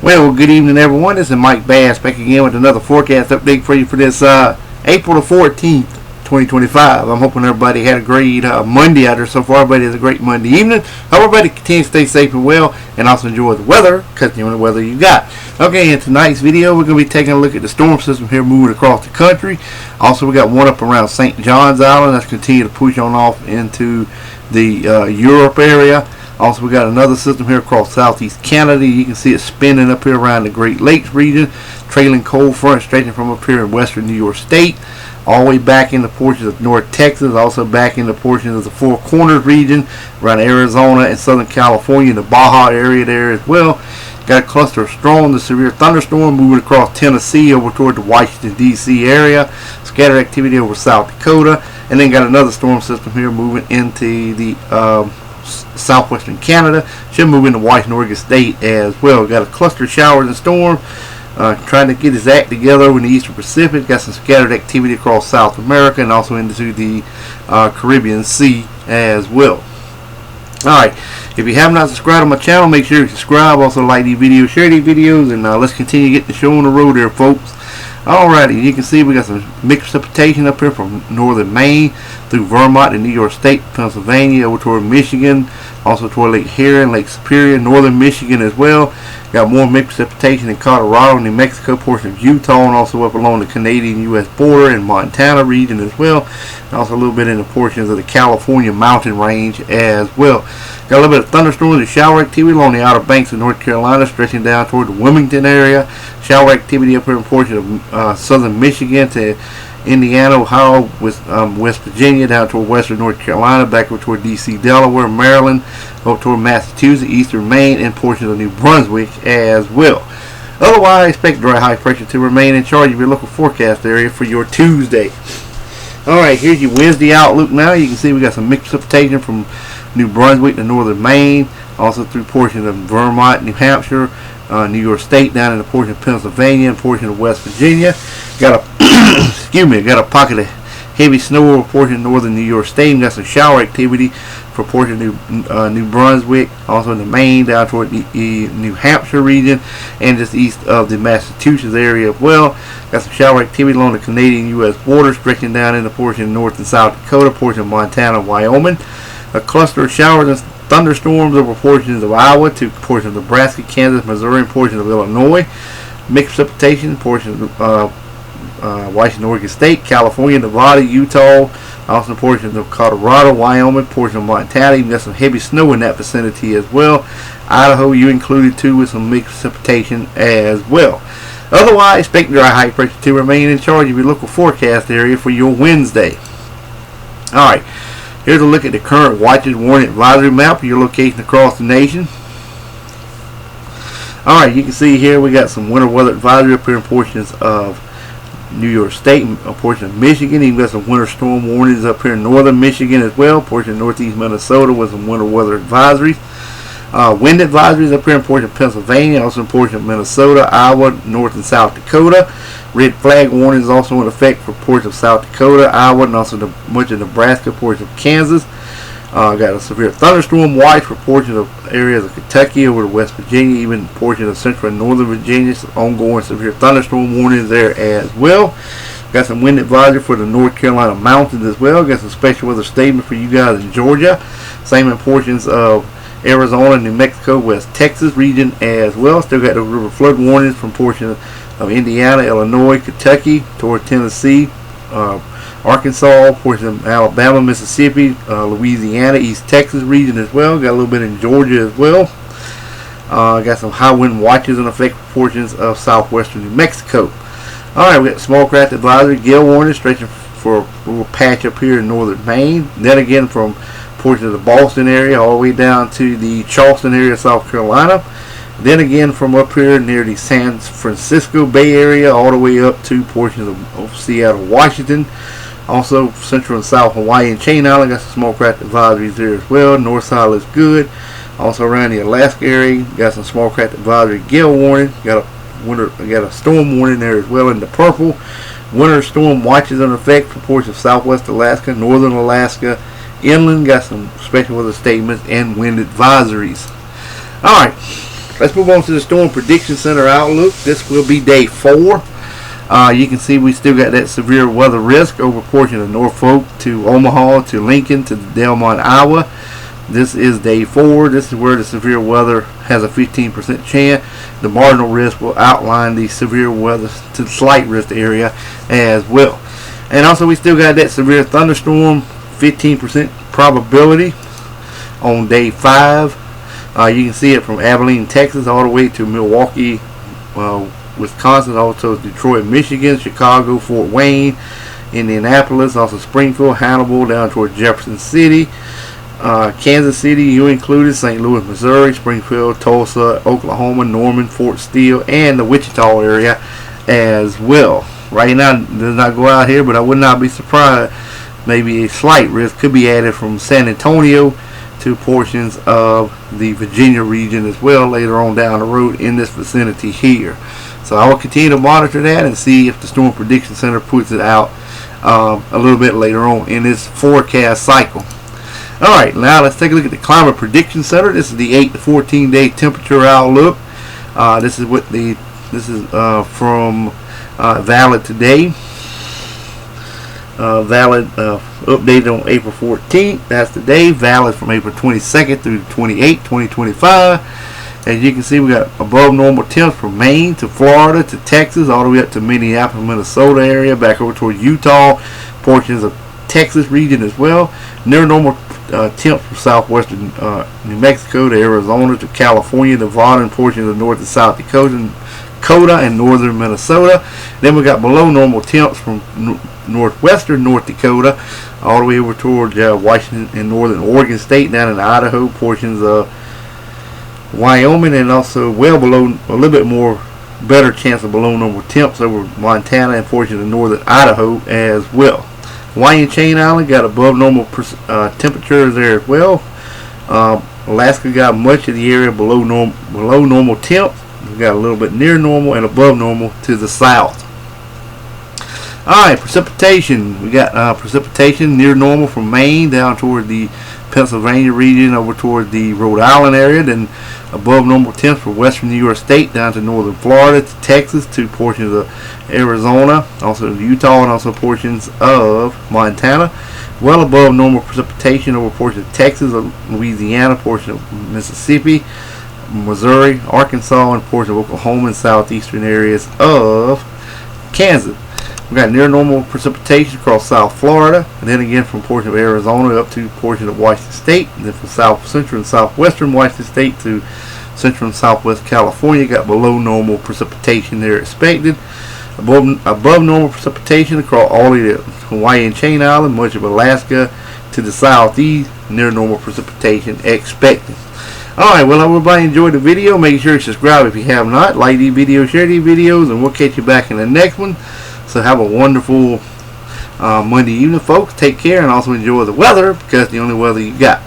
Well, good evening, everyone. This is Mike Bass back again with another forecast update for you for this April the 14th, 2025. I'm hoping everybody had a great Monday out there so far. Everybody has a great Monday evening. Hope everybody continues to stay safe and well and also enjoy the weather, because the only weather you got. Okay, in tonight's video, we're going to be taking a look at the storm system here moving across the country. Also, we got one up around St. John's Island that's continuing to push on off into the Europe area. Also, we got another system here across southeast Canada. You can see it spinning up here around the Great Lakes region, trailing cold front stretching from up here in western New York State, all the way back into portions of North Texas, also back into portions of the Four Corners region, around Arizona and Southern California, the Baja area there as well. Got a cluster of strong to severe thunderstorm moving across Tennessee over toward the Washington, D.C. area. Scattered activity over South Dakota. And then got another storm system here moving into the southwestern Canada. Should move into Washington, Oregon State as well. Got a cluster of showers and storms. Trying to get his act together over in the eastern Pacific. Got some scattered activity across South America and also into the Caribbean Sea as well. Alright, if you have not subscribed to my channel, make sure you subscribe. Also like these videos, share these videos, and let's continue to get the show on the road there, folks. Alrighty, you can see we got some mixed precipitation up here from northern Maine through Vermont and New York State, Pennsylvania, over toward Michigan, also toward Lake Huron, Lake Superior, northern Michigan as well. Got more mixed precipitation in Colorado, New Mexico, portion of Utah, and also up along the Canadian-U.S. border and Montana region as well. And also a little bit in the portions of the California mountain range as well. Got a little bit of thunderstorms and shower activity along the outer banks of North Carolina, stretching down toward the Wilmington area. Shower activity up here in portions of southern Michigan to Indiana, Ohio, West Virginia, down toward western North Carolina, back over toward D.C., Delaware, Maryland, over toward Massachusetts, eastern Maine, and portions of New Brunswick as well. Otherwise, expect dry high pressure to remain in charge of your local forecast area for your Tuesday. Alright, here's your Wednesday outlook now. You can see we got some mixed precipitation from New Brunswick to northern Maine, also through portions of Vermont, New Hampshire, New York State, down in the portion of Pennsylvania and portion of West Virginia. Got a got a pocket of heavy snow over portion of northern New York State, and got some shower activity for portion of New Brunswick, also in the Maine, down toward the New Hampshire region, and just east of the Massachusetts area as well. Got some shower activity along the Canadian-U.S. border, stretching down into portion of North and South Dakota, portion of Montana and Wyoming. A cluster of showers and thunderstorms over portions of Iowa to portions of Nebraska, Kansas, Missouri, and portions of Illinois. Mixed precipitation, portions of Washington, Oregon State, California, Nevada, Utah, also portions of Colorado, Wyoming, portions of Montana. Even got some heavy snow in that vicinity as well. Idaho, you included too, with some mixed precipitation as well. Otherwise, expect dry high pressure to remain in charge of your local forecast area for your Wednesday. Alright, here's a look at the current watches, warning, advisory map of your location across the nation. Alright, you can see here we got some winter weather advisory up here in portions of New York State, a portion of Michigan. Even got some winter storm warnings up here in northern Michigan as well. Portion of northeast Minnesota with some winter weather advisories. Wind advisories up here in portion of Pennsylvania, also in portion of Minnesota, Iowa, North and South Dakota. Red flag warnings also in effect for portions of South Dakota, Iowa, and also much of Nebraska, portions of Kansas. Got a severe thunderstorm watch for portions of areas of Kentucky over to West Virginia, even portions of central and northern Virginia. Some ongoing severe thunderstorm warnings there as well. Got some wind advisory for the North Carolina mountains as well. Got some special weather statement for you guys in Georgia. Same in portions of Arizona, New Mexico, West Texas region as well. Still got the river flood warnings from portions of Indiana, Illinois, Kentucky, toward Tennessee, Arkansas, portions of Alabama, Mississippi, Louisiana, East Texas region as well. Got a little bit in Georgia as well. Got some high wind watches in effect for portions of southwestern New Mexico. Alright, we got small craft advisory, gale warning stretching for a little patch up here in northern Maine. Then again from portions of the Boston area all the way down to the Charleston area of South Carolina. Then again from up here near the San Francisco Bay Area all the way up to portions of Seattle, Washington. Also central and south Hawaii and Chain Island. Got some small craft advisories there as well. North side looks good. Also around the Alaska area, got some small craft advisory, gale warning. Got a storm warning there as well in the purple. Winter storm watches in effect for portions of southwest Alaska, northern Alaska, inland. Got some special weather statements and wind advisories. Alright, Let's move on to the Storm Prediction Center outlook. This will be day 4. You can see we still got that severe weather risk over portion of Norfolk to Omaha to Lincoln to Delmont, Iowa. This is day 4. This is where the severe weather has a 15% chance. The marginal risk will outline the severe weather to the slight risk area as well. And also we still got that severe thunderstorm, 15% probability on day 5. You can see it from Abilene, Texas all the way to Milwaukee, Wisconsin, also Detroit, Michigan, Chicago, Fort Wayne, Indianapolis, also Springfield, Hannibal, down toward Jefferson City, Kansas City, you included, St. Louis, Missouri, Springfield, Tulsa, Oklahoma, Norman, Fort Steele, and the Wichita area as well. Right now, it does not go out here, but I would not be surprised. Maybe a slight risk could be added from San Antonio to portions of the Virginia region as well later on down the road in this vicinity here. So I will continue to monitor that and see if the Storm Prediction Center puts it out a little bit later on in this forecast cycle. Alright, now let's take a look at the Climate Prediction Center. This is the 8 to 14 day temperature outlook. This is from valid today. Valid updated on April 14th. That's the day. Valid from April 22nd through 28th, 2025. As you can see, we got above normal temps from Maine to Florida to Texas, all the way up to Minneapolis, Minnesota area, back over toward Utah, portions of Texas region as well. Near normal temps from southwestern New Mexico to Arizona to California, Nevada, and portions of North and South Dakota and northern Minnesota. Then we got below normal temps from northwestern North Dakota all the way over toward Washington and northern Oregon State, down in Idaho, portions of Wyoming, and also well below, a little bit more better chance of below normal temps over Montana and portions of northern Idaho as well. Hawaiian Chain Island got above normal temperatures there as well. Alaska got much of the area below normal temps. We got a little bit near normal and above normal to the south. Alright, precipitation. We got precipitation near normal from Maine down toward the Pennsylvania region over toward the Rhode Island area. Then above normal temps for western New York State down to northern Florida to Texas to portions of Arizona, also Utah, and also portions of Montana. Well above normal precipitation over portions of Texas, Louisiana, portion of Mississippi, Missouri, Arkansas, and portions of Oklahoma and southeastern areas of Kansas. We got near normal precipitation across South Florida, and then again from portions of Arizona up to portions of Washington State, and then from South Central and Southwestern Washington State to Central and Southwest California. Got below normal precipitation there expected. Above normal precipitation across all of the Hawaiian Chain Island, much of Alaska to the southeast. Near normal precipitation expected. Alright, well, I hope everybody enjoyed the video. Make sure to subscribe if you have not. Like these videos, share these videos, and we'll catch you back in the next one. So have a wonderful Monday evening, folks. Take care and also enjoy the weather, because it's the only weather you got.